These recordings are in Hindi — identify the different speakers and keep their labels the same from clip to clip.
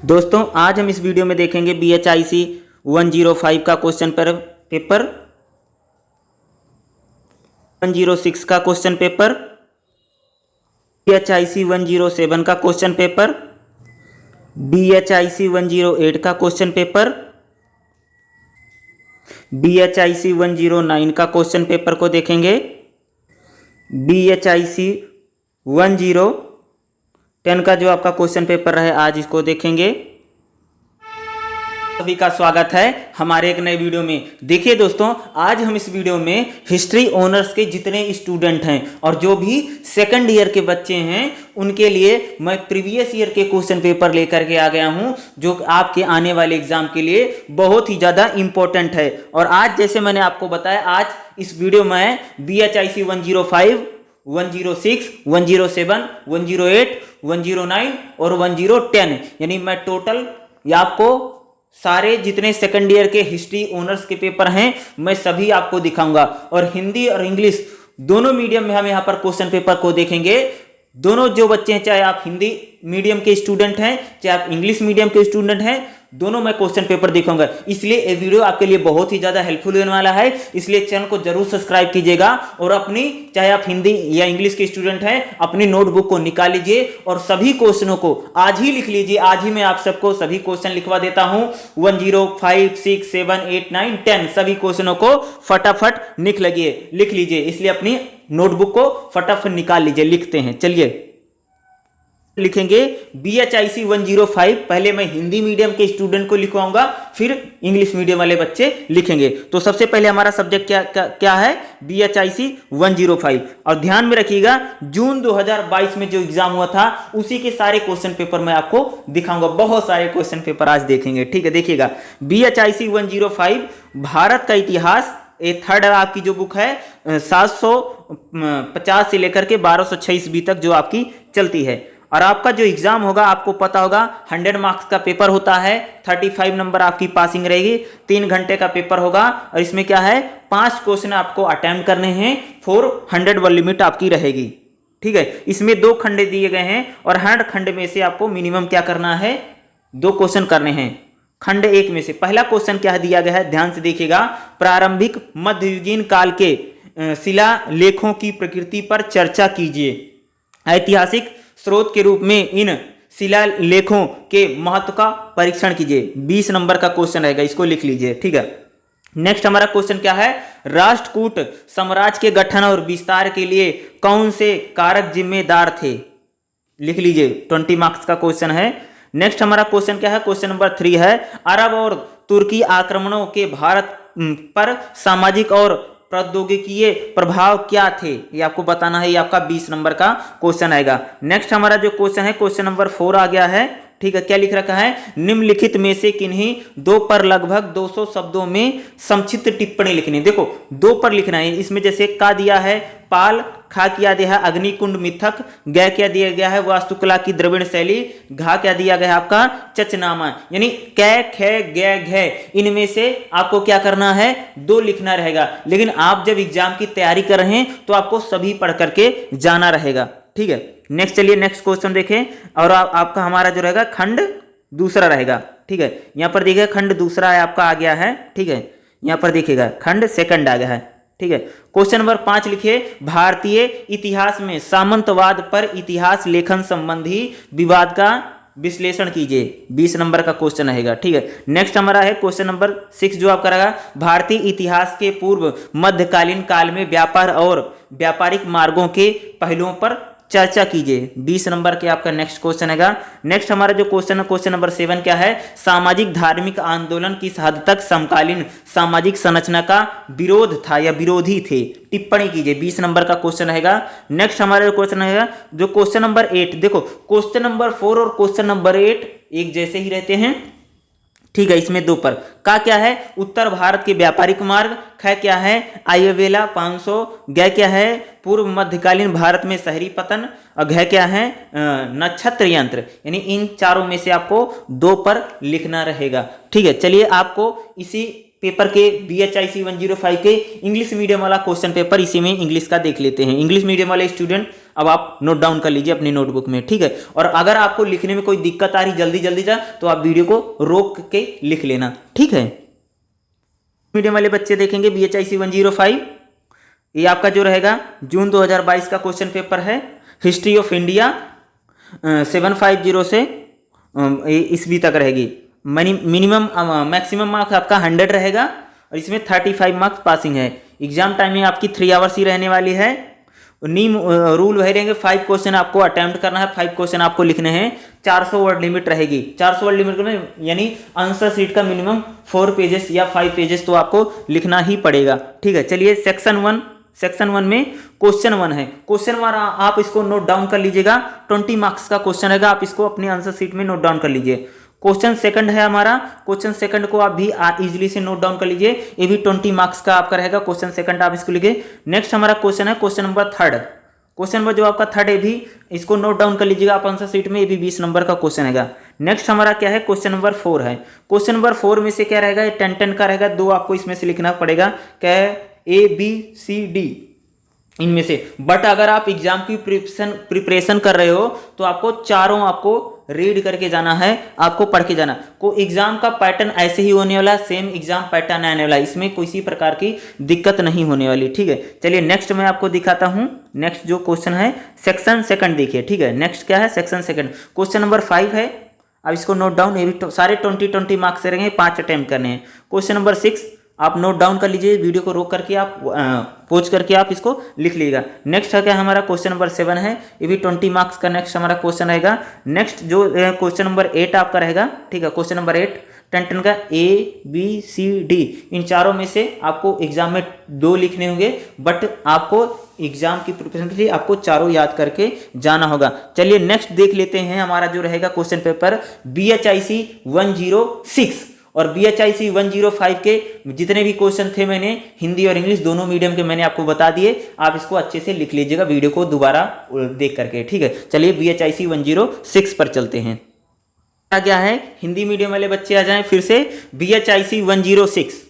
Speaker 1: दोस्तों आज हम इस वीडियो में देखेंगे BHIC 105 का क्वेश्चन पेपर 106 का क्वेश्चन पेपर, BHIC 107 का क्वेश्चन पेपर, BHIC 108 का क्वेश्चन पेपर, BHIC 109 का क्वेश्चन पेपर को देखेंगे, BHIC 1010 का जो आपका क्वेश्चन पेपर है आज इसको देखेंगे। सभी का स्वागत है हमारे एक नए वीडियो में। देखिए दोस्तों, आज हम इस वीडियो में हिस्ट्री ऑनर्स के जितने स्टूडेंट हैं और जो भी सेकंड ईयर के बच्चे हैं उनके लिए मैं प्रीवियस ईयर के क्वेश्चन पेपर लेकर के आ गया हूं, जो आपके आने वाले एग्जाम के लिए बहुत ही ज़्यादा इंपॉर्टेंट है। और आज जैसे मैंने आपको बताया, आज इस वीडियो में BHIC 105, 106, 107, 108, 109 और 1010 यानी मैं टोटल आपको सारे जितने सेकंड ईयर के हिस्ट्री ऑनर्स के पेपर हैं मैं सभी आपको दिखाऊंगा। और हिंदी और इंग्लिश दोनों मीडियम में हम यहाँ पर क्वेश्चन पेपर को देखेंगे। दोनों जो बच्चे हैं, चाहे आप हिंदी मीडियम के स्टूडेंट हैं चाहे आप इंग्लिश मीडियम के स्टूडेंट हैं, दोनों मैं क्वेश्चन पेपर दिखाऊंगा। इसलिए ये वीडियो आपके लिए बहुत ही ज्यादा हेल्पफुल होने वाला है, इसलिए चैनल को जरूर सब्सक्राइब कीजिएगा और अपनी, चाहे आप हिंदी या इंग्लिश के स्टूडेंट हैं, अपनी नोटबुक को निकाल लीजिए और सभी क्वेश्चनों को आज ही लिख लीजिए। आज ही मैं आप सबको सभी क्वेश्चन लिखवा देता हूं। 105, 6, 7, 8, 9, 10 सभी क्वेश्चनों को फटाफट लिख लीजिए। इसलिए अपनी नोटबुक को फटाफट निकाल लीजिए। लिखते हैं, चलिए लिखेंगे BHIC 105। पहले मैं हिंदी मीडियम के स्टूडेंट को लिखवाऊंगा, फिर इंग्लिश मीडियम वाले बच्चे लिखेंगे। तो सबसे पहले हमारा सब्जेक्ट क्या है, BHIC 105। और ध्यान में रखिएगा, जून 2022 में जो एग्जाम हुआ था उसी के सारे क्वेश्चन पेपर मैं आपको दिखाऊंगा। बहुत सारे क्वेश्चन पेपर आज देखेंगे, ठीक है। देखिएगा, BHIC 105 भारत का इतिहास, ये थर्ड आपकी जो बुक है 750 से लेकर के 1226 ईस्वी तक जो आपकी चलती है। और आपका जो एग्जाम होगा आपको पता होगा 100 मार्क्स का पेपर होता है, 35 नंबर आपकी पासिंग रहेगी, 3 घंटे का पेपर होगा। और इसमें क्या है, 5 क्वेश्चन आपको अटेम्प्ट करने हैं, 400 वर्ड लिमिट आपकी रहेगी, ठीक है। इसमें 2 खंड दिए गए हैं और हर खंड में से आपको मिनिमम क्या करना है, 2 क्वेश्चन करने हैं खंड 1 में से। पहला क्वेश्चन क्या दिया गया है, ध्यान से देखिएगा। प्रारंभिक मध्ययुगीन काल के शिलालेखों की प्रकृति पर चर्चा कीजिए। ऐतिहासिक स्रोत के रूप में इन शिलालेखों के महत्व का परीक्षण कीजिए। 20 नंबर का क्वेश्चन रहेगा, इसको लिख लीजिए, ठीक है। नेक्स्ट हमारा क्वेश्चन क्या है, राष्ट्रकूट साम्राज्य के गठन और विस्तार के लिए कौन से कारक जिम्मेदार थे, लिख लीजिए। 20 मार्क्स का क्वेश्चन है। नेक्स्ट हमारा क्वेश्चन क्या है, क्वेश्चन नंबर 3 है, अरब और तुर्की आक्रमणों के भारत पर सामाजिक और प्रौद्योगिकीय प्रभाव क्या थे, ये आपको बताना है। ये आपका 20 नंबर का क्वेश्चन आएगा। नेक्स्ट हमारा जो क्वेश्चन है, क्वेश्चन नंबर 4 आ गया है, ठीक है। क्या लिख रखा है, निम्नलिखित में से किन्हीं 2 पर लगभग 200 शब्दों में संक्षिप्त टिप्पणी लिखनी। देखो 2 पर लिखना है। इसमें जैसे का दिया है पाल, खा क्या दिया है अग्निकुंड मिथक, गै क्या दिया गया है वास्तुकला की द्रविड़ शैली, घा क्या दिया गया है आपका चचनामा। यानी कै, खे, गै, घै, इनमें से आपको क्या करना है, 2 लिखना रहेगा। लेकिन आप जब एग्जाम की तैयारी कर रहे हैं तो आपको सभी पढ़ करके जाना रहेगा, ठीक है। नेक्स्ट चलिए, नेक्स्ट क्वेश्चन देखें। और आपका हमारा जो रहेगा खंड दूसरा रहेगा, ठीक है। यहां पर देखिएगा खंड दूसरा है आपका आ गया है, ठीक है। यहां पर देखिएगा खंड सेकंड आ गया है, ठीक है। क्वेश्चन नंबर 5 लिखिए, भारतीय इतिहास में सामंतवाद पर इतिहास लेखन संबंधी विवाद का विश्लेषण कीजिए। 20 नंबर का क्वेश्चन रहेगा, ठीक है। नेक्स्ट हमारा है क्वेश्चन नंबर 6 जो आपका रहेगा, भारतीय इतिहास के पूर्व मध्यकालीन काल में व्यापार और व्यापारिक मार्गों के पहलुओं पर चर्चा कीजिए। 20 नंबर के आपका नेक्स्ट क्वेश्चन है। नेक्स्ट हमारा जो क्वेश्चन है, क्वेश्चन नंबर 7 क्या है, सामाजिक धार्मिक आंदोलन किस हद तक समकालीन सामाजिक संरचना का विरोध था या विरोधी थे, टिप्पणी कीजिए। 20 नंबर का क्वेश्चन रहेगा। नेक्स्ट हमारा जो क्वेश्चन रहेगा, जो क्वेश्चन नंबर 8, देखो क्वेश्चन नंबर 4 और क्वेश्चन नंबर 8 एक जैसे ही रहते हैं, ठीक है। इसमें 2 पर का क्या है, उत्तर भारत के व्यापारिक मार्ग, ख क्या है आयवेला 500, गै क्या है पूर्व मध्यकालीन भारत में शहरी पतन, और घ क्या है नक्षत्र यंत्र। यानी इन चारों में से आपको 2 पर लिखना रहेगा, ठीक है। चलिए आपको इसी पेपर के BHIC 105 के इंग्लिश मीडियम वाला क्वेश्चन पेपर, इसी में इंग्लिश का देख लेते हैं। इंग्लिश मीडियम वाले स्टूडेंट अब आप नोट डाउन कर लीजिए अपनी नोटबुक में, ठीक है। और अगर आपको लिखने में कोई दिक्कत आ रही जल्दी जल्दी जा, तो आप वीडियो को रोक के लिख लेना, ठीक है। मीडियम वाले बच्चे देखेंगे BHIC 105, ये आपका जो रहेगा जून 2022 का क्वेश्चन पेपर है। हिस्ट्री ऑफ इंडिया 750 से ईस्वी तक रहेगी। मिनिमम मैक्सिमम मार्क्स आपका 100 रहेगा और इसमें 35 मार्क्स पासिंग है। एग्जाम टाइमिंग आपकी 3 आवर्स ही रहने वाली है। नीम रूल वही रहेंगे, 5 क्वेश्चन आपको अटेम्प्ट करना है, 5 क्वेश्चन आपको लिखने हैं। 400 वर्ड लिमिट रहेगी। 400 वर्ड लिमिट में यानी आंसर शीट का मिनिमम 4 पेजेस या 5 पेजेस तो आपको लिखना ही पड़ेगा, ठीक है। चलिए सेक्शन 1 में क्वेश्चन 1 है। क्वेश्चन 1 आप इसको नोट डाउन कर लीजिएगा, 20 मार्क्स का क्वेश्चन रहेगा, आप इसको अपनी आंसर शीट में नोट डाउन कर लीजिए। क्वेश्चन सेकंड है हमारा, क्वेश्चन सेकंड को आप भी इजीली से नोट डाउन कर लीजिए, ये भी 20 मार्क्स का आपका रहेगा। क्वेश्चन सेकंड आप इसको लिखिए। नेक्स्ट हमारा क्वेश्चन है क्वेश्चन नंबर 3। क्वेश्चन नंबर जो आपका 3 है भी इसको नोट डाउन कर लीजिएगा आप आंसर शीट में, ये भी 20 नंबर का क्वेश्चन रहेगा। नेक्स्ट हमारा क्या है, क्वेश्चन नंबर 4 है। क्वेश्चन नंबर 4 में से क्या रहेगा, ये 10 का रहेगा, 2 आपको इसमें से लिखना पड़ेगा, क्या है ABCD इनमें से। बट अगर आप एग्जाम की प्रिपरेशन कर रहे हो तो आपको चारों आपको रीड करके जाना है, आपको पढ़ के जाना। को एग्जाम का पैटर्न ऐसे ही होने वाला, सेम एग्जाम पैटर्न आने वाला, इसमें किसी प्रकार की दिक्कत नहीं होने वाली, ठीक है। चलिए नेक्स्ट मैं आपको दिखाता हूं। नेक्स्ट जो क्वेश्चन है सेक्शन सेकंड देखिए, ठीक है। नेक्स्ट क्या है, सेक्शन सेकंड क्वेश्चन नंबर 5 है। अब इसको नोट डाउन, ये भी सारे 20 मार्क्स से रहेंगे, 5 अटेम्प्ट करने हैं। क्वेश्चन नंबर 6 आप नोट डाउन कर लीजिए, वीडियो को रोक करके आप पॉज करके आप इसको लिख लीजिएगा। नेक्स्ट है क्या हमारा क्वेश्चन नंबर 7 है, ये भी 20 मार्क्स का नेक्स्ट हमारा क्वेश्चन रहेगा। नेक्स्ट जो क्वेश्चन नंबर 8 आपका रहेगा, ठीक है। क्वेश्चन नंबर 8 10 का ABCD, इन चारों में से आपको एग्जाम में 2 लिखने होंगे, बट आपको एग्जाम की प्रिपरेशन के लिए आपको चारों याद करके जाना होगा। चलिए नेक्स्ट देख लेते हैं हमारा जो रहेगा क्वेश्चन पेपर BHIC 106 और BHIC 105 के जितने भी क्वेश्चन थे मैंने हिंदी और इंग्लिश दोनों मीडियम के मैंने आपको बता दिए। आप इसको अच्छे से लिख लीजिएगा वीडियो को दोबारा देख करके, ठीक है। चलिए BHIC 106 पर चलते हैं। क्या है, हिंदी मीडियम वाले बच्चे आ जाएं फिर से। BHIC 106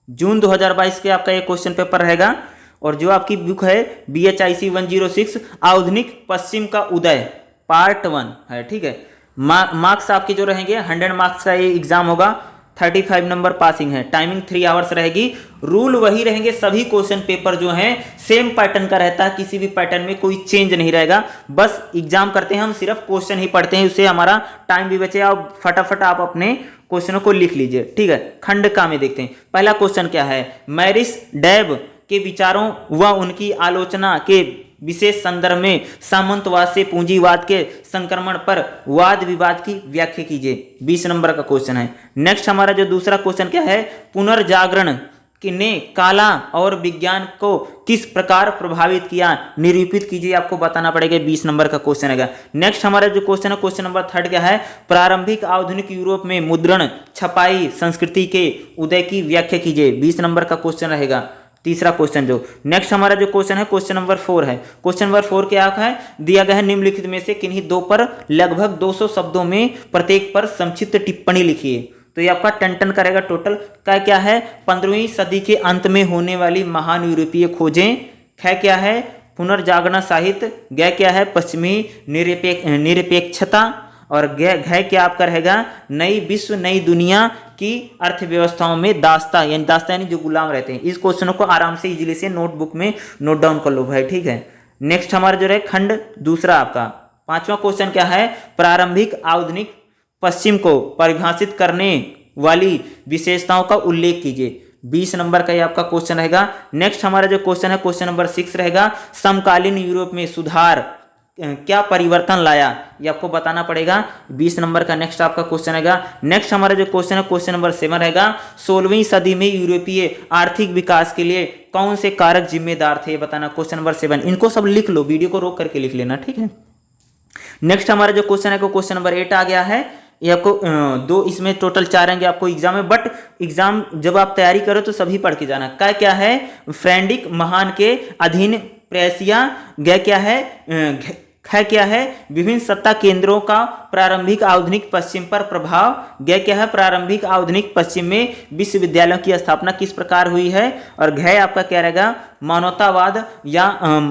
Speaker 1: जून 2022 के आपका ये क्वेश्चन पेपर रहेगा। और जो आपकी बुक है BHIC 106 आधुनिक पश्चिम का उदय पार्ट 1 है, ठीक है। मार्क्स आपके जो रहेंगे 100 मार्क्स का ये एग्जाम होगा। 35 नंबर पासिंग है। टाइमिंग 3 आवर्स रहेगी। रूल वही रहेंगे, सभी क्वेश्चन पेपर जो हैं सेम पैटर्न का रहता है, किसी भी पैटर्न में कोई चेंज नहीं रहेगा। बस एग्जाम करते हैं हम, सिर्फ क्वेश्चन ही पढ़ते हैं, उससे हमारा टाइम भी बचे। आप फटाफट आप अपने क्वेश्चनों को लिख लीजिए, ठीक है। खंड का में देखते हैं। पहला क्वेश्चन क्या है, मैरिस डैब के विचारों व उनकी आलोचना के विशेष संदर्भ में सामंतवाद से पूंजीवाद के संक्रमण पर वाद विवाद की व्याख्या कीजिए। 20 नंबर का क्वेश्चन है। नेक्स्ट हमारा जो दूसरा क्वेश्चन क्या है, पुनर्जागरण ने कला और विज्ञान को किस प्रकार प्रभावित किया, निरूपित कीजिए, आपको बताना पड़ेगा। 20 नंबर का क्वेश्चन है। नेक्स्ट हमारा जो क्वेश्चन है क्वेश्चन नंबर 3 क्या है, प्रारंभिक आधुनिक यूरोप में मुद्रण छपाई संस्कृति के उदय की व्याख्या कीजिए। 20 नंबर का क्वेश्चन रहेगा तीसरा क्वेश्चन। जो नेक्स्ट हमारा जो क्वेश्चन है क्वेश्चन नंबर 4 है। क्वेश्चन नंबर 4 क्या है, दिया गया है निम्नलिखित में से किन्हीं 2 पर लगभग 200 शब्दों में प्रत्येक पर संक्षिप्त टिप्पणी लिखिए। तो ये आपका 10 करेगा टोटल का। क्या है, 15वीं सदी के अंत में होने वाली महान यूरोपीय खोजें। ख क्या है, पुनर्जागरण साहित्य। ग क्या है, पश्चिमी निरपेक्षता। और घ क्या आपका रहेगा, नई विश्व नई दुनिया की अर्थव्यवस्थाओं में दास्ता, यानी दास्ता यानी जो गुलाम रहते हैं। इस क्वेश्चनों को आराम से इजीली से नोटबुक में नोट डाउन कर लो भाई, ठीक है। नेक्स्ट हमारा जो है खंड दूसरा आपका 5वां क्वेश्चन क्या है, प्रारंभिक आधुनिक पश्चिम को परिभाषित करने वाली विशेषताओं का उल्लेख कीजिए। 20 नंबर का ये आपका क्वेश्चन रहेगा। नेक्स्ट हमारा जो क्वेश्चन है क्वेश्चन नंबर 6 रहेगा, समकालीन यूरोप में सुधार क्या परिवर्तन लाया, ये आपको बताना पड़ेगा। 20 नंबर का नेक्स्ट आपका क्वेश्चन रहेगा। नेक्स्ट हमारा जो क्वेश्चन है क्वेश्चन नंबर 7 रहेगा, 16वीं सदी में यूरोपीय आर्थिक विकास के लिए कौन से कारक जिम्मेदार थे, बताना। क्वेश्चन नंबर 7 इनको सब लिख लो, वीडियो को रोक करके लिख लेना, ठीक है। नेक्स्ट हमारा जो क्वेश्चन है क्वेश्चन नंबर 8 आ गया है। ये आपको 2 इसमें टोटल 4 आएंगे आपको एग्जाम में, बट एग्जाम जब आप तैयारी करो तो सभी पढ़ के जाना। क्या है, फ्रेडरिक महान के अधीन प्रेसिया। क्या है, ख क्या है, विभिन्न सत्ता केंद्रों का प्रारंभिक आधुनिक पश्चिम पर प्रभाव। ग क्या है, प्रारंभिक आधुनिक पश्चिम में विश्वविद्यालयों की स्थापना किस प्रकार हुई है। और घ आपका क्या रहेगा, मानवतावाद या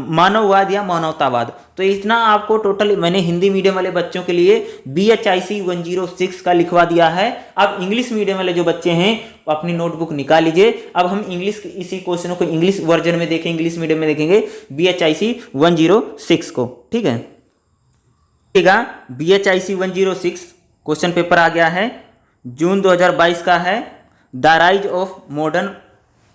Speaker 1: मानववाद या मानवतावाद। तो इतना आपको टोटल मैंने हिंदी मीडियम वाले बच्चों के लिए BHIC 106 का लिखवा दिया है। अब इंग्लिश मीडियम वाले जो बच्चे हैं वो अपनी नोटबुक निकाल लीजिए। अब हम इंग्लिश इसी क्वेश्चनों को इंग्लिश वर्जन में देखेंगे, इंग्लिश मीडियम में देखेंगे BHIC 106 को। ठीक है, BHIC 106 क्वेश्चन पेपर आ गया है, जून 2022 का है। The rise of modern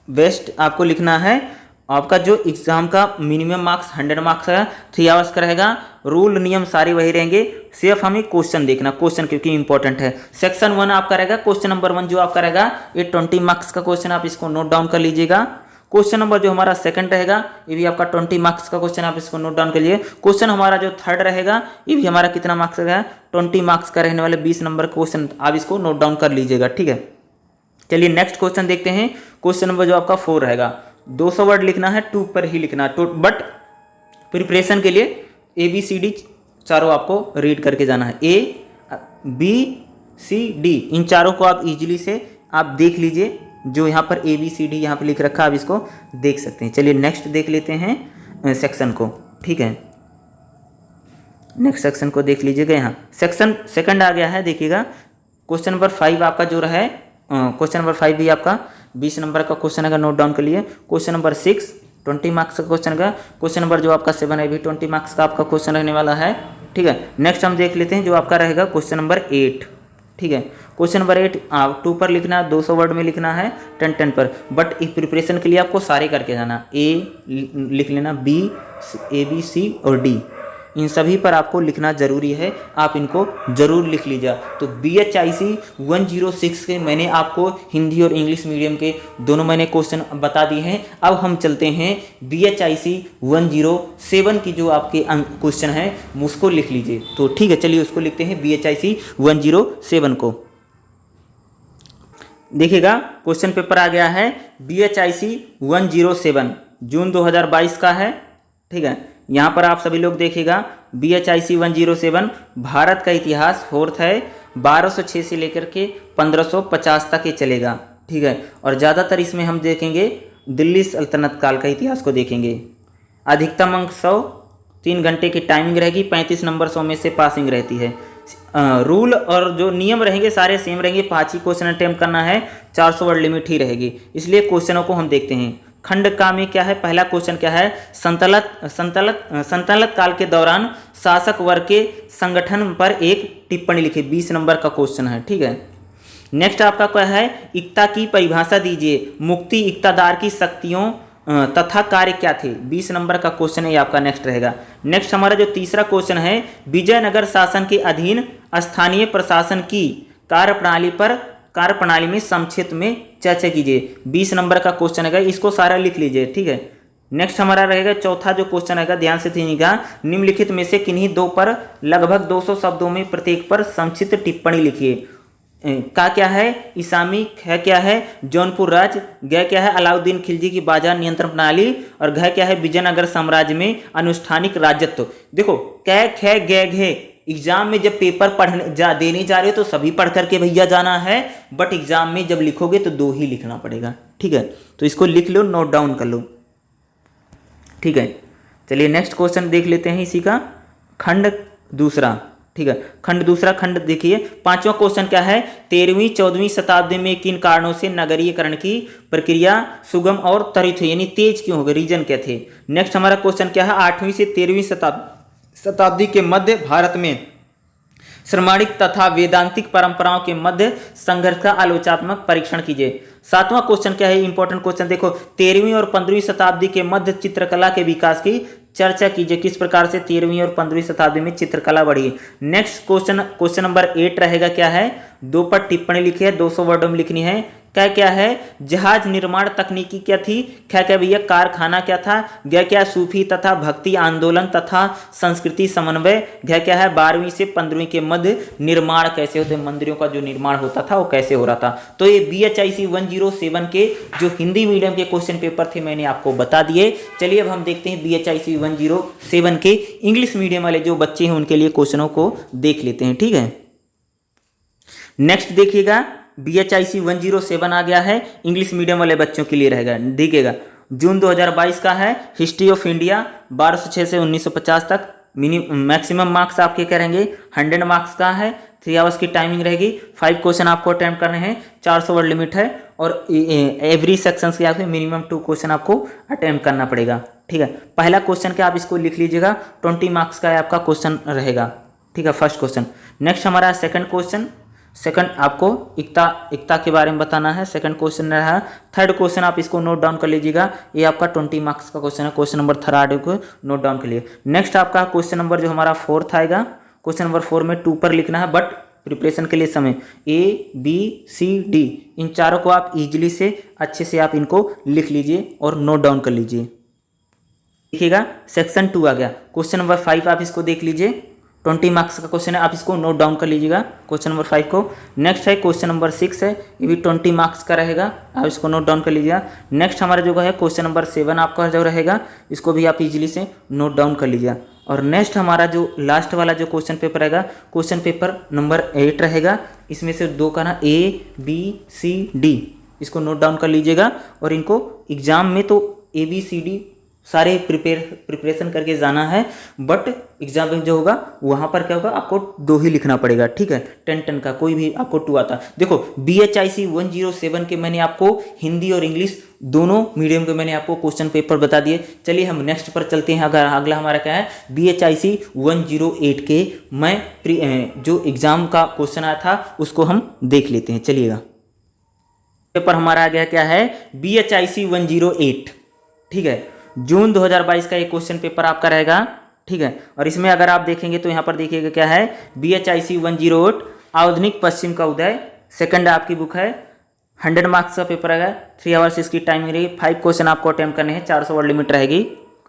Speaker 1: west आपको लिखना है। आपका जो एग्जाम का मिनिमम मार्क्स 100 मार्क्स है, 3 आवर्स का रहेगा। रूल नियम सारे वही रहेंगे, सिर्फ हमें क्वेश्चन देखना, क्वेश्चन क्योंकि इंपॉर्टेंट है। सेक्शन 1 आपका रहेगा, क्वेश्चन नंबर 1 जो आपका रहेगा ये 20 मार्क्स का क्वेश्चन, आप इसको नोट डाउन कर लीजिएगा। क्वेश्चन नंबर जो हमारा सेकंड रहेगा ये भी आपका 20 मार्क्स का क्वेश्चन, आप इसको नोट डाउन कर लीजिए। क्वेश्चन हमारा जो थर्ड रहेगा ये भी हमारा कितना मार्क्स रहेगा, 20 मार्क्स का रहने वाले 20 नंबर क्वेश्चन, आप इसको नोट डाउन कर लीजिएगा। ठीक है, चलिए नेक्स्ट क्वेश्चन देखते हैं। क्वेश्चन नंबर जो आपका 4 रहेगा, 200 वर्ड लिखना है, 2 पर ही लिखना है, बट प्रिपरेशन के लिए ABCD चारों आपको रीड करके जाना है। ABCD इन चारों को आप इजीली से आप देख लीजिए, जो यहाँ पर ABCD यहाँ पर लिख रखा है, आप इसको देख सकते हैं। चलिए नेक्स्ट देख लेते हैं सेक्शन को। ठीक है, नेक्स्ट सेक्शन को देख लीजिएगा। यहाँ सेक्शन सेकंड आ गया है, देखिएगा क्वेश्चन नंबर 5 आपका जो रहा है, क्वेश्चन नंबर 5 भी आपका 20 नंबर का क्वेश्चन है, नोट डाउन कर लिए। क्वेश्चन नंबर 6 20 मार्क्स का क्वेश्चन का। क्वेश्चन नंबर जो आपका 7 है भी 20 मार्क्स का आपका क्वेश्चन रहने वाला है। ठीक है, नेक्स्ट हम देख लेते हैं जो आपका रहेगा क्वेश्चन नंबर 8। ठीक है, क्वेश्चन नंबर 8 आप 2 पर लिखना है, 200 वर्ड में लिखना है, 10 पर। बट इस प्रिपरेशन के लिए आपको सारे करके जाना, A लिख लेना, B A B C और D, इन सभी पर आपको लिखना जरूरी है, आप इनको जरूर लिख लीजिए। तो BHIC 106 के मैंने आपको हिंदी और इंग्लिश मीडियम के दोनों मैंने क्वेश्चन बता दिए हैं। अब हम चलते हैं BHIC 107 की जो आपके क्वेश्चन है उसको लिख लीजिए। तो ठीक है, चलिए उसको लिखते हैं BHIC 107 को। देखिएगा क्वेश्चन पेपर आ गया है BHIC 107 जून 2022 का है। ठीक है, यहाँ पर आप सभी लोग देखिएगा BHIC 107 भारत का इतिहास 4th है, 1206 से लेकर के 1550 तक ये चलेगा। ठीक है, और ज़्यादातर इसमें हम देखेंगे दिल्ली सल्तनत काल का इतिहास को देखेंगे। अधिकतम अंक 100, 3 घंटे की टाइमिंग रहेगी, 35 नंबर 100 में से पासिंग रहती है। रूल और जो नियम रहेंगे सारे सेम रहेंगे। 5 ही क्वेश्चन अटेम्प्ट करना है, 400 वर्ड लिमिट ही रहेगी। इसलिए क्वेश्चनों को हम देखते हैं। खंड का में क्या है, पहला क्वेश्चन क्या है, संतलत काल के दौरान शासक वर्ग के संगठन पर एक टिप्पणी लिखी, 20 नंबर का क्वेश्चन है। ठीक है, नेक्स्ट आपका क्या है, एकता की परिभाषा दीजिए, मुक्ति इक्तादार की शक्तियों तथा कार्य क्या थे, 20 नंबर का क्वेश्चन है, ये आपका नेक्स्ट रहेगा। नेक्स्ट हमारा जो तीसरा क्वेश्चन है, विजयनगर शासन के अधीन स्थानीय प्रशासन की कार्यप्रणाली में संक्षिप्त में चर्चा कीजिए, 20 नंबर का क्वेश्चन है, इसको सारा लिख लीजिए। ठीक है, नेक्स्ट हमारा रहेगा चौथा जो क्वेश्चन है, ध्यान से सुनिएगा, निम्नलिखित में से किन्हीं 2 पर लगभग 200 शब्दों में प्रत्येक पर संक्षिप्त टिप्पणी लिखिए। का क्या है, इसामी है क्या है, जौनपुर राज्य, ग क्या है, अलाउद्दीन खिलजी की बाजार नियंत्रण प्रणाली, और घ क्या है, विजयनगर साम्राज्य में अनुष्ठानिक राजत्व। देखो कै ख ग घ एग्जाम में जब पेपर देने जा रहे हो तो सभी पढ़ करके भैया जाना है, बट एग्जाम में जब लिखोगे तो 2 ही लिखना पड़ेगा। ठीक है, तो इसको लिख लो, नोट डाउन कर लो। ठीक है, चलिए नेक्स्ट क्वेश्चन देख लेते हैं इसी का, खंड दूसरा। ठीक है, खंड दूसरा, खंड देखिए 5वां क्वेश्चन क्या है, 13वीं 14वीं शताब्दी में किन कारणों से नगरीयकरण की प्रक्रिया सुगम और त्वरित हुई, यानी तेज क्यों हो गए, रीजन क्या थे। नेक्स्ट हमारा क्वेश्चन क्या है, 8वीं से 13वीं शताब्दी के मध्य भारत में श्रमणिक तथा वेदांतिक परंपराओं के मध्य संघर्ष का आलोचनात्मक परीक्षण कीजिए। 7वां क्वेश्चन क्या है, इंपॉर्टेंट क्वेश्चन देखो, 13वीं और 15वीं शताब्दी के मध्य चित्रकला के विकास की चर्चा कीजिए, किस प्रकार से 13वीं और 15वीं शताब्दी में चित्रकला बढ़ी। नेक्स्ट क्वेश्चन नंबर 8 रहेगा क्या है, 2 पर टिप्पणी लिखी है, 200 वर्डों में लिखनी है, क्या क्या है, जहाज निर्माण तकनीकी क्या थी, क्या क्या भैया कारखाना क्या था, क्या क्या सूफी तथा भक्ति आंदोलन तथा संस्कृति समन्वय, क्या क्या है 12वीं से 15वीं के मध्य निर्माण कैसे होते, मंदिरों का जो निर्माण होता था वो कैसे हो रहा था। तो ये BHIC 107 के जो हिंदी मीडियम के क्वेश्चन पेपर थे मैंने आपको बता दिए। चलिए अब हम देखते हैं BHIC 107 के इंग्लिश मीडियम वाले जो बच्चे हैं उनके लिए क्वेश्चनों को देख लेते हैं, ठीक है। नेक्स्ट देखिएगा BHIC 107 आ गया है, इंग्लिश मीडियम वाले बच्चों के लिए रहेगा। देखिएगा जून 2022 का है, हिस्ट्री ऑफ इंडिया 1206 से 1950 तक। मैक्सिमम मार्क्स आपके करेंगे 100 मार्क्स का है, 3 आवर्स की टाइमिंग रहेगी। 5 क्वेश्चन आपको अटेम्प्ट करने हैं, 400 वर्ड लिमिट है और एवरी सेक्शन के आपके मिनिमम 2 क्वेश्चन आपको अटेम्प्ट करना पड़ेगा, ठीक है। पहला क्वेश्चन क्या आप इसको लिख लीजिएगा, 20 मार्क्स का आपका क्वेश्चन रहेगा, ठीक है, फर्स्ट क्वेश्चन। नेक्स्ट हमारा सेकंड क्वेश्चन, सेकंड आपको एकता के बारे में बताना है, सेकंड क्वेश्चन रहा। थर्ड क्वेश्चन आप इसको नोट डाउन कर लीजिएगा, ये आपका 20 मार्क्स का क्वेश्चन है, क्वेश्चन नंबर थर्ड को नोट डाउन कर लिए। नेक्स्ट आपका क्वेश्चन नंबर जो हमारा 4th आएगा, क्वेश्चन नंबर 4 में 2 पर लिखना है, बट प्रिपरेशन के लिए समय ABCD इन चारों को आप इजीली से अच्छे से आप इनको लिख लीजिए और नोट डाउन कर लीजिए। देखिएगा सेक्शन 2 आ गया, क्वेश्चन नंबर 5 आप इसको देख लीजिए, 20 मार्क्स का क्वेश्चन है, आप इसको नोट डाउन कर लीजिएगा क्वेश्चन नंबर 5 को। नेक्स्ट है क्वेश्चन नंबर 6 है, ये भी 20 मार्क्स का रहेगा, आप इसको नोट डाउन कर लीजिएगा। नेक्स्ट हमारा जो है क्वेश्चन नंबर 7 आपका जो रहेगा, इसको भी आप इजीली से नोट डाउन कर लीजिएगा। और नेक्स्ट हमारा जो लास्ट वाला जो क्वेश्चन पेपर रहेगा, क्वेश्चन पेपर नंबर 8 रहेगा, इसमें से 2 का ना ABCD इसको नोट डाउन कर लीजिएगा। और इनको एग्जाम में तो ABCD सारे प्रिपरेशन करके जाना है, बट एग्जाम में जो होगा वहाँ पर क्या होगा, आपको 2 ही लिखना पड़ेगा, ठीक है। 10 का कोई भी आपको 2 आता। देखो BHIC 107 के मैंने आपको हिंदी और इंग्लिश दोनों मीडियम के मैंने आपको क्वेश्चन पेपर बता दिए। चलिए हम नेक्स्ट पर चलते हैं। अगर अगला हमारा क्या है, BHIC 108 के मैं जो एग्जाम का क्वेश्चन आया था उसको हम देख लेते हैं। चलिएगा पेपर हमारा आ गया क्या है, BHIC 108, ठीक है। जून 2022 का ये क्वेश्चन पेपर आपका रहेगा, ठीक है। और इसमें अगर आप देखेंगे तो यहाँ पर देखिएगा क्या है, BHIC 108 आधुनिक पश्चिम का उदय, सेकंड आपकी बुक है, 100 मार्क्स का पेपर रहेगा, 3 आवर्स इसकी टाइमिंग रहेगी। 5 क्वेश्चन आपको अटेम्प्ट करने हैं, 400 वर्ड लिमिट रहेगी,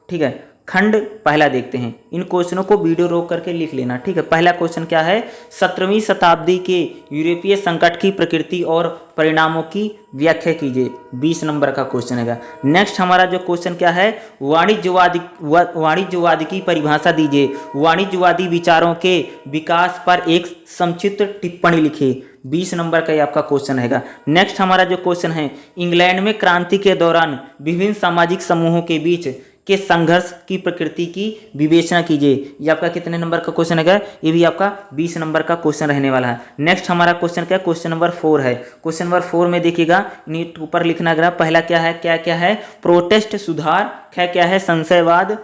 Speaker 1: ठीक है। खंड पहला देखते हैं, इन क्वेश्चनों को वीडियो रोक करके लिख लेना, ठीक है। पहला क्वेश्चन क्या है, 17वीं शताब्दी के यूरोपीय संकट की प्रकृति और परिणामों की व्याख्या कीजिए, 20 नंबर का क्वेश्चन है। नेक्स्ट हमारा जो क्वेश्चन क्या है, वाणिज्यवाद की परिभाषा दीजिए, वाणिज्यवादी विचारों के विकास पर एक संक्षिप्त टिप्पणी लिखिए, 20 नंबर का ये आपका क्वेश्चन है। नेक्स्ट हमारा जो क्वेश्चन है, इंग्लैंड में क्रांति के दौरान विभिन्न सामाजिक समूहों के बीच के संघर्ष की प्रकृति की विवेचना कीजिए, ये आपका कितने नंबर का क्वेश्चन है, ये भी आपका 20 नंबर का क्वेश्चन रहने वाला है। नेक्स्ट हमारा क्वेश्चन क्या है, क्वेश्चन नंबर 4 है। क्वेश्चन नंबर 4 में देखिएगा नीट ऊपर लिखना है, पहला क्या है, क्या है प्रोटेस्ट सुधार, क्या है संशयवाद,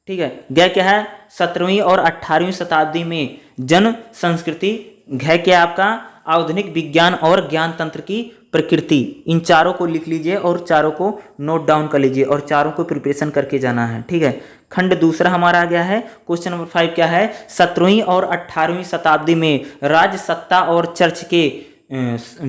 Speaker 1: ठीक है। क्या है 17वीं और 18वीं शताब्दी में जन संस्कृति, क्या आपका आधुनिक विज्ञान और ज्ञान तंत्र की प्रकृति। इन चारों को लिख लीजिए और चारों को नोट डाउन कर लीजिए और चारों को प्रिपरेशन करके जाना है, ठीक है। खंड दूसरा हमारा आ गया है, क्वेश्चन नंबर 5 क्या है, 17वीं और 18वीं शताब्दी में राज्य सत्ता और चर्च के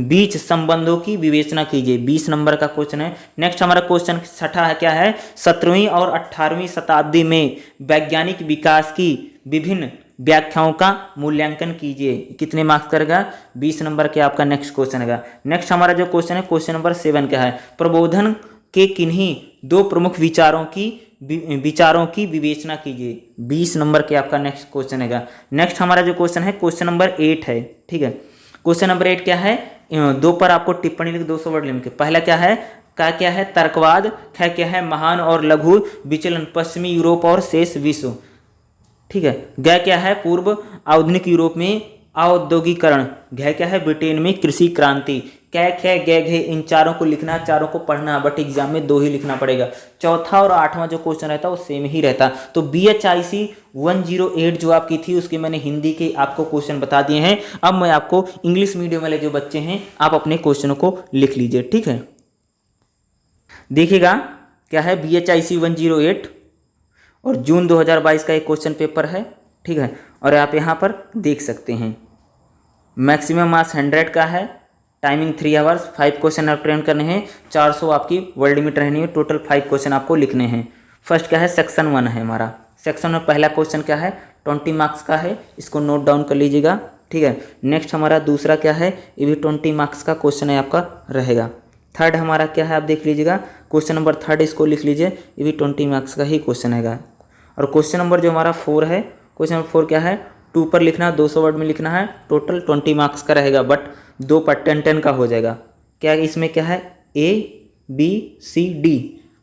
Speaker 1: बीच संबंधों की विवेचना कीजिए, 20 नंबर का क्वेश्चन है। नेक्स्ट हमारा क्वेश्चन छठा है क्या है, 17वीं और 18वीं शताब्दी में वैज्ञानिक विकास की विभिन्न व्याख्याओं का मूल्यांकन कीजिए, कितने मार्क्स करेगा, 20 नंबर के आपका नेक्स्ट क्वेश्चन है। नेक्स्ट हमारा जो क्वेश्चन है, क्वेश्चन नंबर 7 क्या है, प्रबोधन के किन्हीं 2 प्रमुख विचारों की विवेचना कीजिए, 20 नंबर के आपका नेक्स्ट क्वेश्चन है। नेक्स्ट हमारा जो क्वेश्चन है, क्वेश्चन नंबर 8 है, ठीक है। क्वेश्चन नंबर 8 क्या है, 2 पर आपको टिप्पणी लिख 200 वर्ड लिख के। पहला क्या है, क्या है तर्कवाद, क्या है महान और लघु विचलन पश्चिमी यूरोप और शेष विश्व, ठीक है। क्या है पूर्व आधुनिक यूरोप में औद्योगिकरण, क्या है ब्रिटेन में कृषि क्रांति, इन चारों को लिखना, चारों को पढ़ना, बट एग्जाम में 2 ही लिखना पड़ेगा। चौथा और 8वां जो क्वेश्चन रहता है वो सेम ही रहता। तो BHIC 108 जो आपकी थी उसके मैंने हिंदी के आपको क्वेश्चन बता दिए हैं। अब मैं आपको इंग्लिश मीडियम वाले जो बच्चे हैं आप अपने क्वेश्चनों को लिख लीजिए, ठीक है। देखिएगा क्या है, BHIC 108 और जून 2022 का एक क्वेश्चन पेपर है, ठीक है। और आप यहाँ पर देख सकते हैं मैक्सिमम मार्क्स 100 का है, टाइमिंग 3 आवर्स, 5 क्वेश्चन अटेम्प्ट करने हैं, 400 आपकी वर्ड लिमिट रहनी है, टोटल 5 क्वेश्चन आपको लिखने हैं। फर्स्ट क्या है, सेक्शन 1 है हमारा। सेक्शन में पहला क्वेश्चन क्या है, 20 मार्क्स का है, इसको नोट डाउन कर लीजिएगा, ठीक है। नेक्स्ट हमारा दूसरा क्या है, ये भी 20 मार्क्स का क्वेश्चन है आपका रहेगा। थर्ड हमारा क्या है, आप देख लीजिएगा, क्वेश्चन नंबर 3 इसको लिख लीजिए, ये भी 20 मार्क्स का ही क्वेश्चन है। और क्वेश्चन नंबर जो हमारा 4 है, क्वेश्चन नंबर 4 क्या है, 2 पर लिखना, 200 वर्ड में लिखना है, टोटल 20 मार्क्स का रहेगा, बट 2 पर 10 का हो जाएगा। क्या इसमें क्या है, ABCD,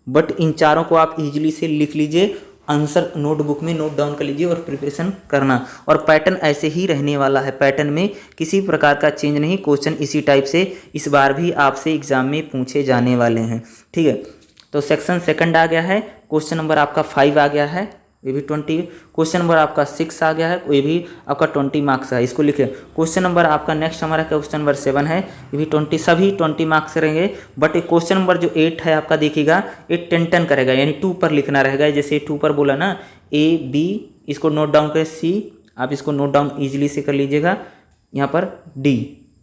Speaker 1: बट इन चारों को आप इजीली से लिख लीजिए, आंसर नोटबुक में नोट डाउन कर लीजिए और प्रिपरेशन करना। और पैटर्न ऐसे ही रहने वाला है, पैटर्न में किसी प्रकार का चेंज नहीं, क्वेश्चन इसी टाइप से इस बार भी आपसे एग्जाम में पूछे जाने वाले हैं, ठीक है। तो सेक्शन सेकंड आ गया है, क्वेश्चन नंबर आपका 5 आ गया है, ये भी 20। क्वेश्चन नंबर आपका 6 आ गया है, ये भी आपका 20 मार्क्स है, इसको लिखिए। क्वेश्चन नंबर आपका नेक्स्ट हमारा क्वेश्चन नंबर 7 है, ये भी 20, सभी 20 मार्क्स रहेंगे। बट क्वेश्चन नंबर जो 8 है आपका देखिएगा, ये 10 करेगा, यानी 2 पर लिखना रहेगा। जैसे 2 पर बोला ना, AB, इसको नोट डाउन करें, C, आप इसको नोट डाउन ईजिली से कर लीजिएगा। यहाँ पर D,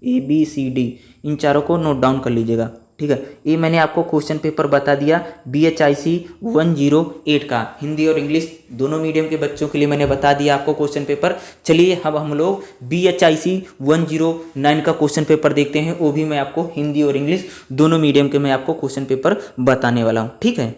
Speaker 1: ABCD, इन चारों को नोट डाउन कर लीजिएगा, ठीक है। ये मैंने आपको क्वेश्चन पेपर बता दिया BHIC 108 का, हिंदी और इंग्लिश दोनों मीडियम के बच्चों के लिए मैंने बता दिया आपको क्वेश्चन पेपर। चलिए अब हम लोग BHIC 109 का क्वेश्चन पेपर देखते हैं, वो भी मैं आपको हिंदी और इंग्लिश दोनों मीडियम के मैं आपको क्वेश्चन पेपर बताने वाला हूँ, ठीक है।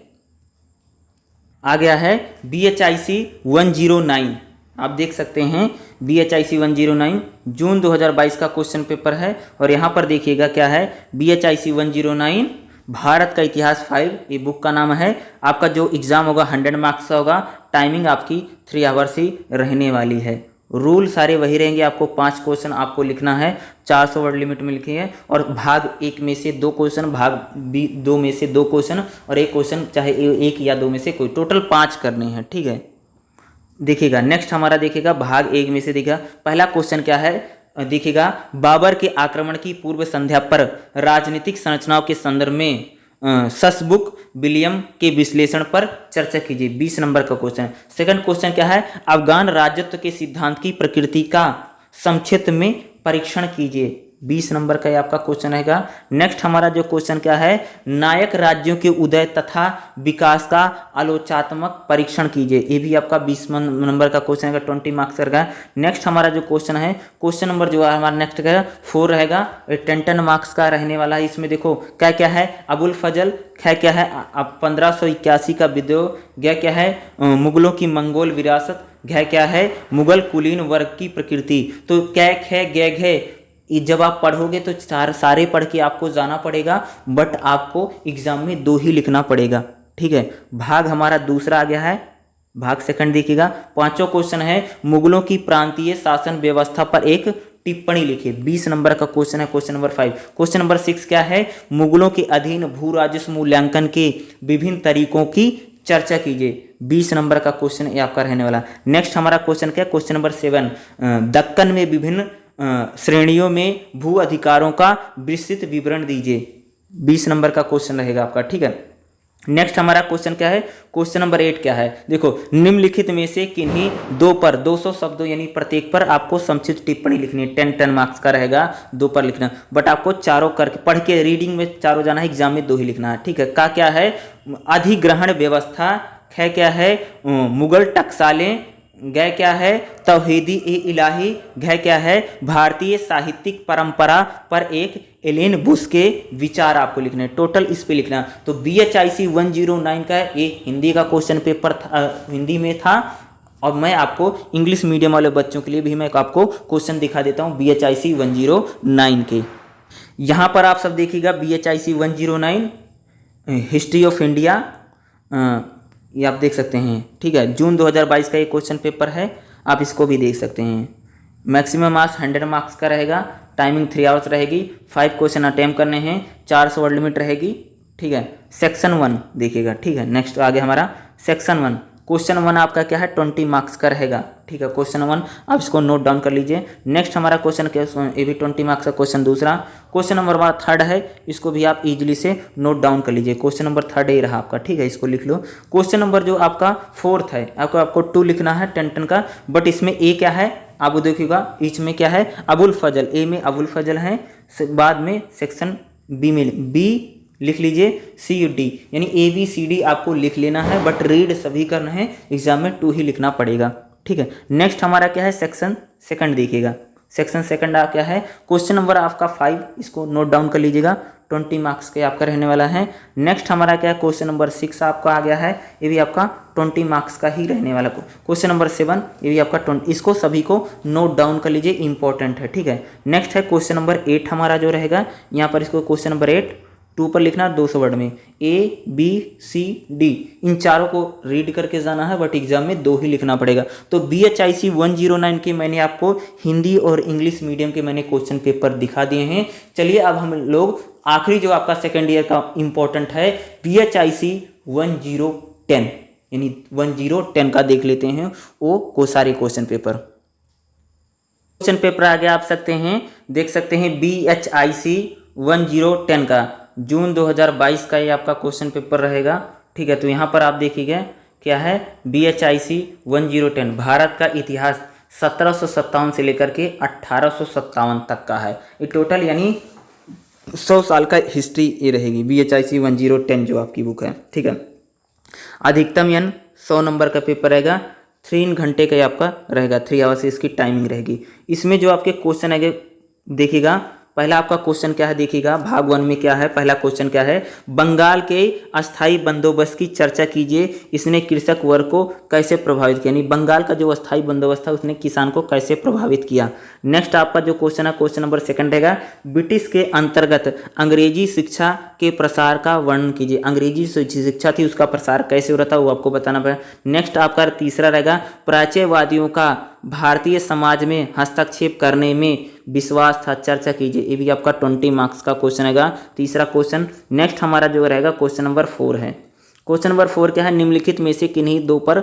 Speaker 1: आ गया है BHIC 109, आप देख सकते हैं BHIC 109 जून 2022 का क्वेश्चन पेपर है। और यहाँ पर देखिएगा क्या है, BHIC 109 भारत का इतिहास 5, ये बुक का नाम है। आपका जो एग्जाम होगा 100 मार्क्स का होगा, टाइमिंग आपकी 3 आवर्स ही रहने वाली है। रूल सारे वही रहेंगे, आपको 5 क्वेश्चन आपको लिखना है, 400 वर्ड लिमिट में लिखिए, और भाग 1 में से 2 क्वेश्चन, भाग 2 में से 2 क्वेश्चन, और एक क्वेश्चन चाहे 1 या 2 में से कोई, टोटल 5 करने हैं, ठीक है। देखिएगा नेक्स्ट हमारा देखिएगा भाग 1 में से देखिएगा पहला क्वेश्चन क्या है, देखिएगा बाबर के आक्रमण की पूर्व संध्या पर राजनीतिक संरचनाओं के संदर्भ में ससबुक विलियम के विश्लेषण पर चर्चा कीजिए, 20 नंबर का क्वेश्चन। सेकंड क्वेश्चन क्या है, अफगान राजत्व के सिद्धांत की प्रकृति का संक्षिप्त में परीक्षण कीजिए, 20 नंबर का ये आपका क्वेश्चन रहेगा। नेक्स्ट हमारा जो क्वेश्चन क्या है, नायक राज्यों के उदय तथा विकास का आलोचनात्मक परीक्षण कीजिए, ये भी आपका 20 नंबर का क्वेश्चन रहेगा, 20 मार्क्स रहेगा। नेक्स्ट हमारा जो क्वेश्चन है, क्वेश्चन नंबर जो है हमारा नेक्स्ट का 4 रहेगा, 10 मार्क्स का रहने वाला है। इसमें देखो क्या क्या है, अबुल फजल है क्या है, अब 1581 का विद्रोह, क्या क्या है, मुगलों की मंगोल विरासत, क्या है, मुगल कुलीन वर्ग की प्रकृति। तो कैक है, गैग है, जब आप पढ़ोगे तो सारे पढ़ के आपको जाना पड़ेगा, बट आपको एग्जाम में 2 ही लिखना पड़ेगा, ठीक है। भाग हमारा दूसरा आ गया है, भाग सेकंड देखिएगा, 5वां क्वेश्चन है, मुगलों की प्रांतीय शासन व्यवस्था पर एक टिप्पणी लिखिए, 20 नंबर का क्वेश्चन है, क्वेश्चन नंबर 5। क्वेश्चन नंबर 6 क्या है, मुगलों के अधीन भू राजस्व मूल्यांकन के विभिन्न तरीकों की चर्चा कीजिए, 20 नंबर का क्वेश्चन ये आपका रहने वाला। नेक्स्ट हमारा क्वेश्चन क्या है, क्वेश्चन नंबर 7, दक्कन में विभिन्न श्रेणियों में भू अधिकारों का विस्तृत विवरण दीजिए, 20 नंबर का क्वेश्चन रहेगा आपका, ठीक है। नेक्स्ट हमारा क्वेश्चन क्या है, क्वेश्चन नंबर 8 क्या है, देखो निम्नलिखित में से किन्हीं 2 पर 200 शब्दों यानी प्रत्येक पर आपको संक्षिप्त टिप्पणी लिखनी है, 10 मार्क्स का रहेगा, 2 पर लिखना, बट आपको चारों करके पढ़ के रीडिंग में चारों जाना है, एग्जाम में 2 ही लिखना है, ठीक है। का क्या है, अधिग्रहण व्यवस्था है, क्या है, मुगल टकसालें, गै क्या है, तौहीदी ए इलाही, घै क्या है, भारतीय साहित्यिक परंपरा पर एक एलेन बुश के विचार आपको लिखना है, टोटल इस पे लिखना। तो BHIC 109 का ये हिंदी का क्वेश्चन पेपर हिंदी में था, और मैं आपको इंग्लिश मीडियम वाले बच्चों के लिए भी मैं आपको क्वेश्चन दिखा देता हूँ BHIC 109 के। यहाँ पर आप सब देखिएगा BHIC 109 हिस्ट्री ऑफ इंडिया, ये आप देख सकते हैं, ठीक है। जून 2022 का ये क्वेश्चन पेपर है, आप इसको भी देख सकते हैं। मैक्सिमम मार्क्स 100 मार्क्स का रहेगा, टाइमिंग 3 आवर्स रहेगी, 5 क्वेश्चन अटेम्प्ट करने हैं, 400 वर्ड लिमिट रहेगी, ठीक है। सेक्शन 1 देखिएगा, ठीक है। नेक्स्ट आगे हमारा सेक्शन 1, क्वेश्चन 1 आपका क्या है, 20 मार्क्स का रहेगा, ठीक है। क्वेश्चन 1 आप इसको नोट डाउन कर लीजिए। नेक्स्ट हमारा क्वेश्चन क्या, ये भी 20 मार्क्स का क्वेश्चन दूसरा। क्वेश्चन नंबर 3 है, इसको भी आप इजीली से नोट डाउन कर लीजिए, क्वेश्चन नंबर 3 ही रहा आपका, ठीक है, इसको लिख लो। क्वेश्चन नंबर जो आपका 4 है, आपको 2 लिखना है 10 का, बट इसमें ए क्या है, आप वो देखिएगा ईच में क्या है, अबुल फजल, ए में अबुल फजल है, बाद में सेक्शन बी में बी लिख लीजिए, सी डी, यानी ए बी सी डी आपको लिख लेना है, बट रीड सभी करना है, एग्जाम में 2 ही लिखना पड़ेगा, ठीक है। नेक्स्ट हमारा क्या है, सेक्शन सेकंड देखिएगा। सेक्शन सेकंड क्या है, क्वेश्चन नंबर आपका 5, इसको नोट डाउन कर लीजिएगा, 20 मार्क्स के आपका रहने वाला है। नेक्स्ट हमारा क्या है, क्वेश्चन नंबर 6 आपका आ गया है, ये भी आपका 20 मार्क्स का ही रहने वाला। क्वेश्चन नंबर 7 ये भी आपका 20, इसको सभी को नोट डाउन कर लीजिए, इंपॉर्टेंट है, ठीक है। नेक्स्ट है क्वेश्चन नंबर 8 हमारा जो रहेगा, यहाँ पर इसको क्वेश्चन नंबर 8 2 पर लिखना 200 वर्ड में, ए बी सी डी, इन चारों को रीड करके जाना है, बट एग्जाम में 2 ही लिखना पड़ेगा। तो BHIC 109 के मैंने आपको हिंदी और इंग्लिश मीडियम के मैंने क्वेश्चन पेपर दिखा दिए हैं। चलिए अब हम लोग आखिरी जो आपका सेकेंड ईयर का इंपॉर्टेंट है BHIC 1010 यानी 1010 का देख लेते हैं, वो सारे क्वेश्चन पेपर आ गया, आप सकते हैं देख सकते हैं BHIC 1010 का जून 2022 का ये आपका क्वेश्चन पेपर रहेगा, ठीक है। तो यहाँ पर आप देखिएगा क्या है, BHIC 1010 भारत का इतिहास 1757 से लेकर के 1857 तक का है, ये टोटल यानी 100 साल का हिस्ट्री ये रहेगी BHIC 1010 जो आपकी बुक है, ठीक है। अधिकतम यानी 100 नंबर का पेपर रहेगा, 3 घंटे का आपका रहेगा, 3 आवर्स से इसकी टाइमिंग रहेगी। इसमें जो आपके क्वेश्चन है देखिएगा, पहला आपका क्वेश्चन क्या है देखिएगा, भाग 1 में क्या है, पहला क्वेश्चन क्या है, बंगाल के अस्थाई बंदोबस्त की चर्चा कीजिए, इसने कृषक वर्ग को कैसे प्रभावित किया, यानी बंगाल का जो अस्थाई बंदोबस्त था उसने किसान को कैसे प्रभावित किया। नेक्स्ट आपका जो क्वेश्चन है, क्वेश्चन नंबर 2 रहेगा, ब्रिटिश के अंतर्गत अंग्रेजी शिक्षा के प्रसार का वर्णन कीजिए, अंग्रेजी शिक्षा थी उसका प्रसार कैसे हो रहा था वो आपको बताना पड़ेगा। नेक्स्ट आपका तीसरा रहेगा, प्राच्यवादियों का भारतीय समाज में हस्तक्षेप करने में विश्वास था, चर्चा कीजिए, ये भी आपका 20 मार्क्स का क्वेश्चन रहेगा, तीसरा क्वेश्चन। नेक्स्ट हमारा जो रहेगा क्वेश्चन नंबर 4 है, क्वेश्चन नंबर 4 क्या है, निम्नलिखित में से किन्हीं 2 पर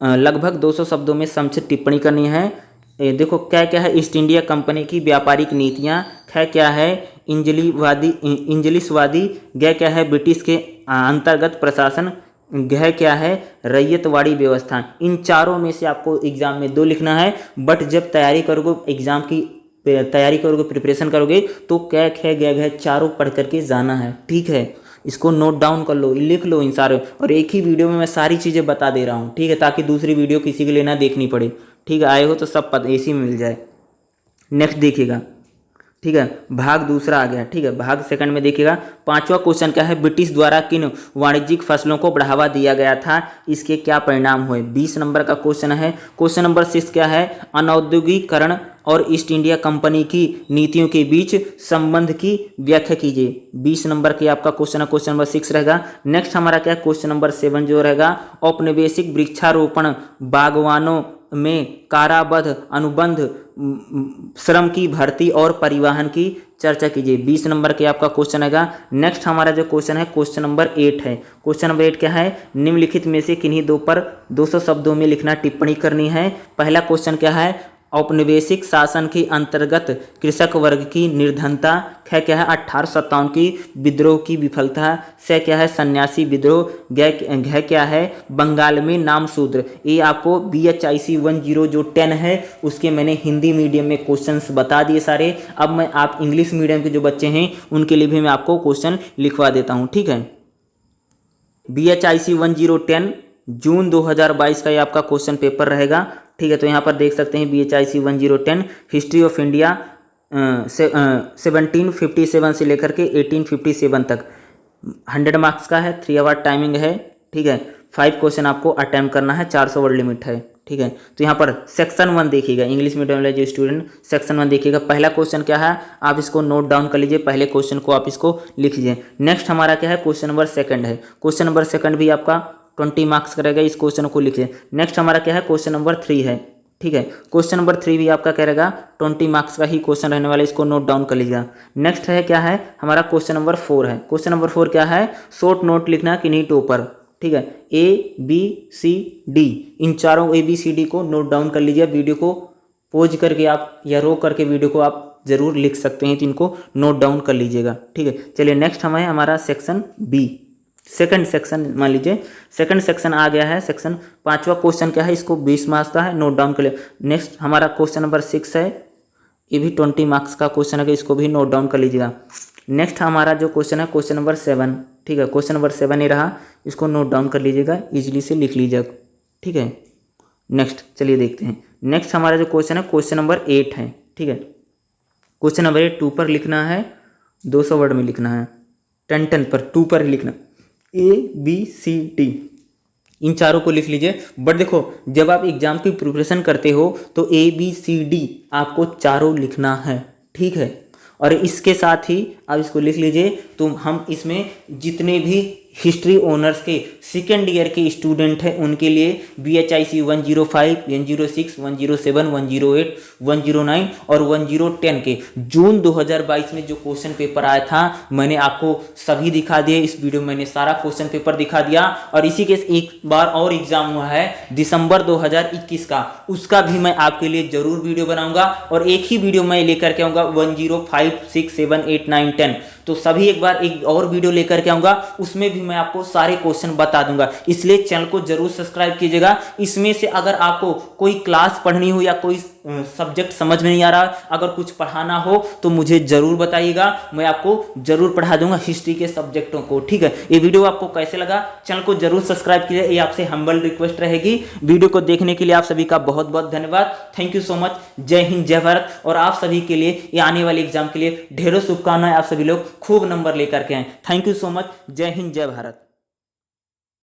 Speaker 1: लगभग 200 शब्दों में संक्षिप्त टिप्पणी करनी है। देखो क्या क्या है, ईस्ट इंडिया कंपनी की व्यापारिक नीतियाँ, क्या है इंजलिसवादी, क्या है ब्रिटिश के अंतर्गत प्रशासन, क्या है रैयतवाड़ी व्यवस्था। इन चारों में से आपको एग्जाम में 2 लिखना है, बट जब तैयारी करोगे एग्जाम की तैयारी करोगे प्रिपरेशन करोगे तो क्या चारों पढ़ करके जाना है, ठीक है। इसको नोट डाउन कर लो, लिख लो इन सारे, और एक ही वीडियो में मैं सारी चीज़ें बता दे रहा हूँ, ठीक है, ताकि दूसरी वीडियो किसी के लिए ना देखनी पड़े, ठीक है। आए हो तो सब पता इसी में मिल जाए। नेक्स्ट देखिएगा, ठीक है, भाग दूसरा आ गया, ठीक है। भाग सेकंड में देखिएगा, 5वां क्वेश्चन क्या है, ब्रिटिश द्वारा किन वाणिज्यिक फसलों को बढ़ावा दिया गया था, इसके क्या परिणाम हुए, 20 नंबर का क्वेश्चन है। क्वेश्चन नंबर 6 क्या है, अनौद्योगिकरण और ईस्ट इंडिया कंपनी की नीतियों के बीच संबंध की व्याख्या कीजिए, 20 नंबर की आपका क्वेश्चन है, क्वेश्चन नंबर 6 रहेगा। नेक्स्ट हमारा क्या, क्वेश्चन नंबर 7 जो रहेगा, औपनिवेशिक वृक्षारोपण बागवानों में काराबद्ध अनुबंध श्रम की भर्ती और परिवहन की चर्चा कीजिए, 20 नंबर के आपका क्वेश्चन आएगा। नेक्स्ट हमारा जो क्वेश्चन है क्वेश्चन नंबर 8 है, क्वेश्चन नंबर 8 क्या है, निम्नलिखित में से किन्हीं 2 पर 200 शब्दों में लिखना टिप्पणी करनी है। पहला क्वेश्चन क्या है, औपनिवेशिक शासन के अंतर्गत कृषक वर्ग की निर्धनता, क्या है 1857 की विद्रोह की विफलता, से क्या है सन्यासी विद्रोह, क्या है बंगाल में नाम शूद्र। ये आपको BHIC 1010 है उसके मैंने हिंदी मीडियम में क्वेश्चंस बता दिए सारे। अब मैं आप इंग्लिश मीडियम के जो बच्चे हैं उनके लिए भी मैं आपको क्वेश्चन लिखवा देता हूँ, ठीक है। BHIC 1010 जून 2022 का ये आपका क्वेश्चन पेपर रहेगा, ठीक है। तो यहाँ पर देख सकते हैं BHIC 1010 हिस्ट्री ऑफ इंडिया 1757 से लेकर के 1857 तक 100 मार्क्स का है, 3 आवर टाइमिंग है, ठीक है। 5 क्वेश्चन आपको अटेम्प्ट करना है, 400 वर्ड लिमिट है, ठीक है। तो यहाँ पर सेक्शन 1 देखिएगा, इंग्लिश मीडियम वाले जो स्टूडेंट सेक्शन 1 देखिएगा। पहला क्वेश्चन क्या है आप इसको नोट डाउन कर लीजिए, पहले क्वेश्चन को आप इसको लिख लीजिए। नेक्स्ट हमारा क्या है क्वेश्चन नंबर 2 है, क्वेश्चन नंबर 2 भी आपका 20 मार्क्स करेगा, इस क्वेश्चन को लिखिए। नेक्स्ट हमारा क्या है क्वेश्चन नंबर 3 है, ठीक है। क्वेश्चन नंबर 3 भी आपका क्या रहेगा 20 मार्क्स का ही क्वेश्चन रहने वाला, इसको नोट डाउन कर लीजिएगा। नेक्स्ट है क्या है हमारा क्वेश्चन नंबर 4 है, क्वेश्चन नंबर 4 क्या है शॉर्ट नोट लिखना किन्हीं 2 पर, ठीक है। ABCD इन चारों ABCD को नोट डाउन कर लीजिए, वीडियो को पॉज करके आप या रोक करके वीडियो को आप जरूर लिख सकते हैं, तो इनको नोट डाउन कर लीजिएगा, ठीक है। चलिए नेक्स्ट हमारा सेक्शन बी। सेकंड सेक्शन मान लीजिए सेकंड सेक्शन आ गया है। सेक्शन 5वां क्वेश्चन क्या है, इसको 20 मार्क्स का है, नोट डाउन कर ले। नेक्स्ट हमारा क्वेश्चन नंबर 6 है, ये भी 20 मार्क्स का क्वेश्चन है, इसको भी नोट डाउन कर लीजिएगा। नेक्स्ट हमारा जो क्वेश्चन है क्वेश्चन नंबर 7, ठीक है, क्वेश्चन नंबर 7 ही रहा, इसको नोट डाउन कर लीजिएगा, इजीली से लिख लीजिएगा, ठीक है। नेक्स्ट चलिए देखते हैं। नेक्स्ट हमारा जो क्वेश्चन है क्वेश्चन नंबर 8 है, ठीक है। क्वेश्चन नंबर 8 2 पर लिखना है, 200 वर्ड में लिखना है, 10 पर 2 पर लिखना, ABCD इन चारों को लिख लीजिए। बट देखो जब आप एग्जाम की प्रिपरेशन करते हो तो ABCD आपको चारों लिखना है, ठीक है। और इसके साथ ही आप इसको लिख लीजिए। तो हम इसमें जितने भी हिस्ट्री ऑनर्स के सेकेंड ईयर के स्टूडेंट हैं उनके लिए BHIC 105, 106, 107, 108, 109 और 1010 के जून 2022 में जो क्वेश्चन पेपर आया था मैंने आपको सभी दिखा दिए। इस वीडियो में मैंने सारा क्वेश्चन पेपर दिखा दिया। और इसी के एक बार और एग्जाम हुआ है दिसंबर 2021 का, उसका भी मैं आपके लिए जरूर वीडियो बनाऊंगा। और एक ही वीडियो मैं लेकर के आऊंगा 105, 6, 7, 8, 9, 10, तो सभी एक बार एक और वीडियो लेकर के आऊंगा, उसमें भी मैं आपको सारे क्वेश्चन बता दूंगा। इसलिए चैनल को जरूर सब्सक्राइब कीजिएगा। इसमें से अगर आपको कोई क्लास पढ़नी हो या कोई सब्जेक्ट समझ में नहीं आ रहा, अगर कुछ पढ़ाना हो तो मुझे जरूर बताइएगा, मैं आपको जरूर पढ़ा दूंगा हिस्ट्री के सब्जेक्टों को, ठीक है। ये वीडियो आपको कैसे लगा, चैनल को जरूर सब्सक्राइब कीजिए, ये आपसे हम्बल रिक्वेस्ट रहेगी। वीडियो को देखने के लिए आप सभी का बहुत बहुत धन्यवाद। Thank you so much. जय हिंद, जय भारत। और आप सभी के लिए ये आने वाले एग्जाम के लिए ढेरों शुभकामनाएं। आप सभी लोग खूब नंबर लेकर के आए। Thank you so much. जय हिंद, जय भारत।